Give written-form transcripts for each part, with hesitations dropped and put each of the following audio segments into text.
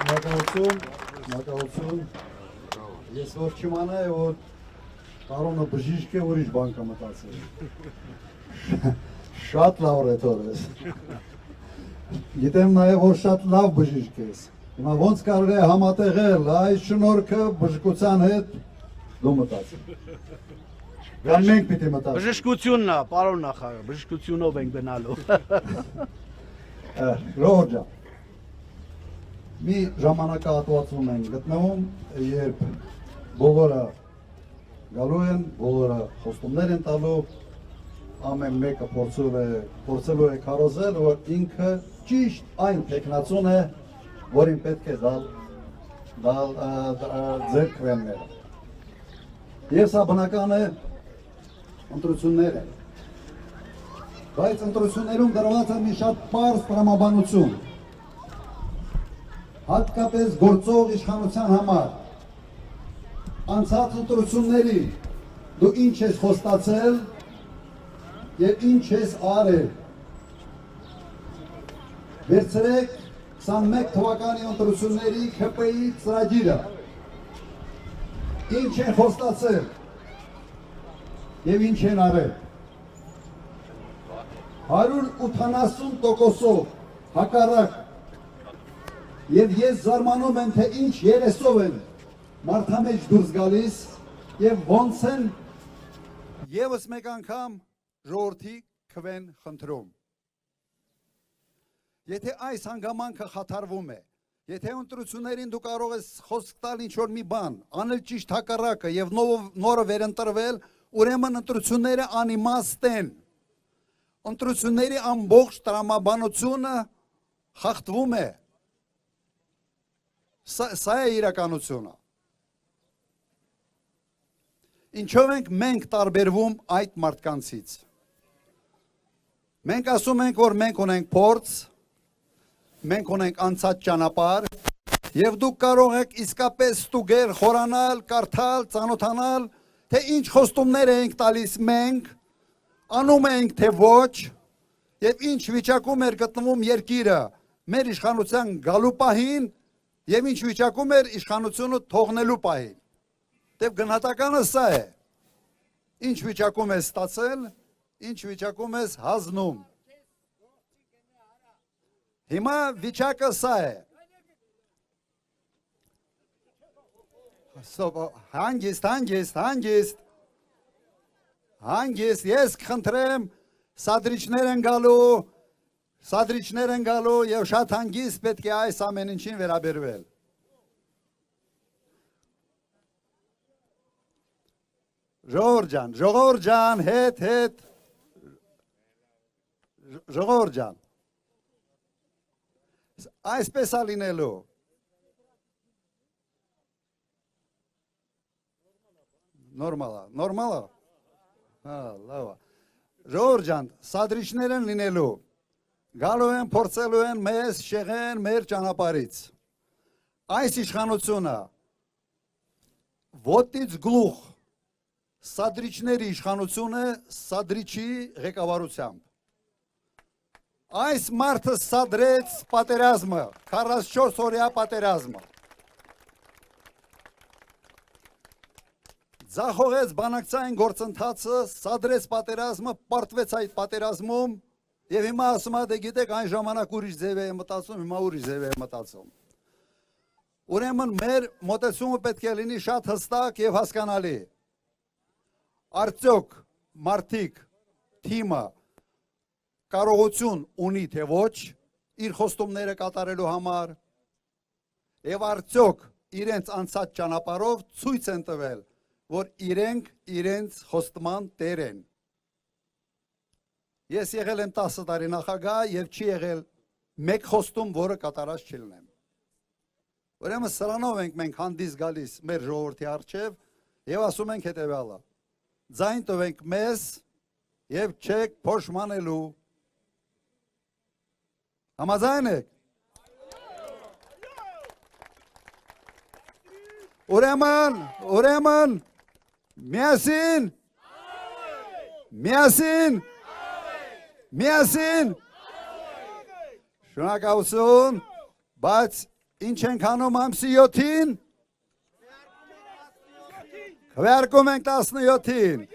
Շնորհակալություն։ Ես որ չիմանայի, որ Կարոնը բժիշկ է, ուրիշ բան կմտածել։ Շատ լավ ռետոր ես։ Գիտեմ նաև, որ շատ լավ բժիշկ ես։ Հիմա ոնց կարող է համատեղել այս շնորհքը բժշկության հետ դու մտածել։ Կամ մենք պիտի մտածենք։ Բժշկությունն է, պարոն նախարար, բժշկությունով ենք գնալու։ Ժողովուրդ ջան, մի ժամանակահատվածում ենք գտնվում, երբ բոլորը գալու են, բոլորը խոստումներ են տալու, ամեն մեկը փորձելու է քարոզել, որ ինքը ճիշտ այն տեխնացուն է, որին պետք է դալ ձեր քվենները։ Եվ սա բնական է ընտրություններ են։ Բայց ընտրություններում դրված է մի շատ պարզ տրամաբանություն, հատկապես գործող իշխանության համար։ Անցած ընտրությունների դու ինչ ես խոստացել և ինչ ես արել։ Վերցրեք 21 թվականի ընտրությունների ՔՊ-ի ծրագիրը։ Ինչ են խոստացել և ինչ են արել։ 180%-ով հակառակ և ես զարմանում եմ, թե ինչ երեսով են մարդամեջ դուրս գալիս և ոնց են ևս մեկ անգամ ժողովրդի քվեն խնդրում։ Եթե այս հանգամանքը խաթարվում է, եթե ընտրություններին դու կարող ես խոսք տալ ինչ-որ մի բան, անել ճիշտ հակառակը և նորը վերընտրվել, ուրեմն ընտրությունները անիմաստ են։ Ընտրությունների ամբողջ տրամաբանությունը խախտվում է։ Սա է իրականությունը։ Ինչով ենք մենք տարբերվում այդ մարդկանցից։ Մենք ասում ենք, որ մենք ունենք փորձ, մենք ունենք անցած ճանապարհ, և դուք կարող եք իսկապես ստուգել, խորանալ, կարդալ, ծանոթանալ, թե ինչ խոստումներ ենք տալիս մենք, անում ենք թե ոչ, և ինչ վիճակում էր գտնվում երկիրը մեր իշխանության գալու պահին, և ինչ վիճակում էր իշխանությունը թողնելու պահին։ Դեպ գնահատականը սա է։ Ինչ վիճակում ես ստացել, ինչ վիճակում ես հանձնում։ Հիմա վիճակը սա է։ Հանգիստ, ես կխնդրեմ, սադրիչներ են գալու և շատ հանգիստ պետք է այս ամեն ինչին վերաբերվել։ Ժողովուրդ ջան, հետ, ժողովուրդ ջան, այսպես է լինելու։ Նորմալ է։ Լավ է։ Ժողովուրդ ջան, սադրիչներ են լինելու, գալու են, փորձելու են մեզ շեղեն մեր ճանապարհից։ Այս իշխանությունը ոտից գլուխ սադրիչների իշխանությունը սադրիչի ղեկավարությամբ։ Այս մարդը սադրեց պատերազմը, 44 օրյա պատերազմը։ Ձախողեց բանակցային գործընթացը, սադրեց պատերազմը, պարտվեց այդ պատերազմում և հիմա ասում է, դե գիտեք, այն ժամանակ ուրիշ ձև է մտածում, հիմա ուրիշ ձև է մտածում։ Ուրեմն մեր մոտեցումը պետք է լինի շատ հստակ և հասկանալի։ Արդյոք մարդիկ թիմը կարողություն ունի թե ոչ իր խոստումները կատարելու համար և արդյոք իրենց անցած ճանապարհով ցույց են տվել, որ իրենք իրենց խոստման տեր են։ Ես եղել եմ 10 տարի նախագահ և չի եղել մեկ խոստում, որը կատարած չլինեմ։ Ուրեմն սրանով ենք մենք հանդես գալիս մեր ժողովրդի առջև և ասում ենք հետևյալը. ձայն տվենք մեզ և չեք փոշմանելու։ Համաձայն եք։ Ուրեմն միասին շնորհակալություն, բայց Ինչ ենք անում ամսի 7-ին։ Քվեարկում ենք 17-ին։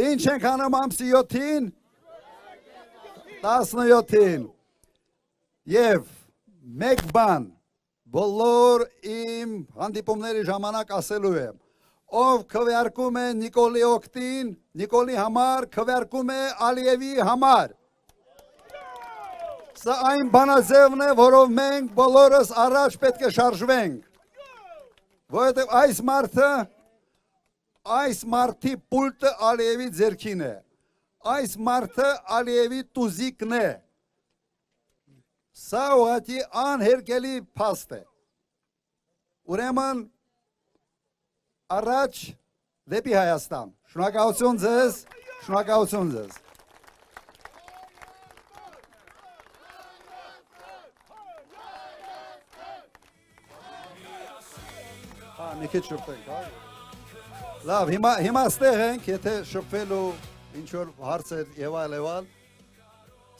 Ինչ ենք անում ամսի 7-ին։ 17-ին։ Եվ մեկ բան բոլոր իմ հանդիպումների ժամանակ ասելու եմ, ով քվեարկում է Նիկոլի օգտին, Նիկոլի համար, քվեարկում է Ալիևի համար։ Սա այն բանաձևն է, որով մենք բոլորս առաջ պետք է շարժվենք, որովհետև այս մարդի պուլտը Ալիևի ձեռքին է, այս մարդը Ալիևի տուզիկն է, սա ուղղակի անհերքելի փաստ է, ուրեմն առաջ դեպի Հայաստան, շնորհակալություն ձեզ, շնորհակալություն ձեզ։ Մի քիչ շփվենք, հա։ Լավ, հիմա ստեղ ենք, եթե շփվելու ինչ-որ հարցեր եւ այլ։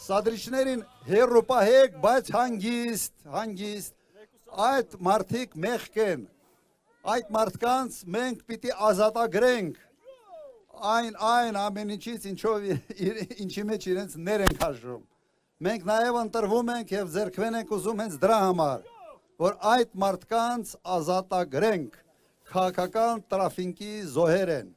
Սադրիչներին հեռու պահեք, բայց հանգիստ, այդ մարդիկ մեղք են, այդ մարդկանց մենք պիտի ազատագրենք, այն ամեն ինչից, ինչի մեջ իրենց ներ են քաշում, մենք նաեւ ընտրվում ենք եւ ձեռքվեն ենք ուզում հենց դրա համար, որ այդ մարդկանց ազատագրենք, քաղաքական տրաֆիկի զոհեր են։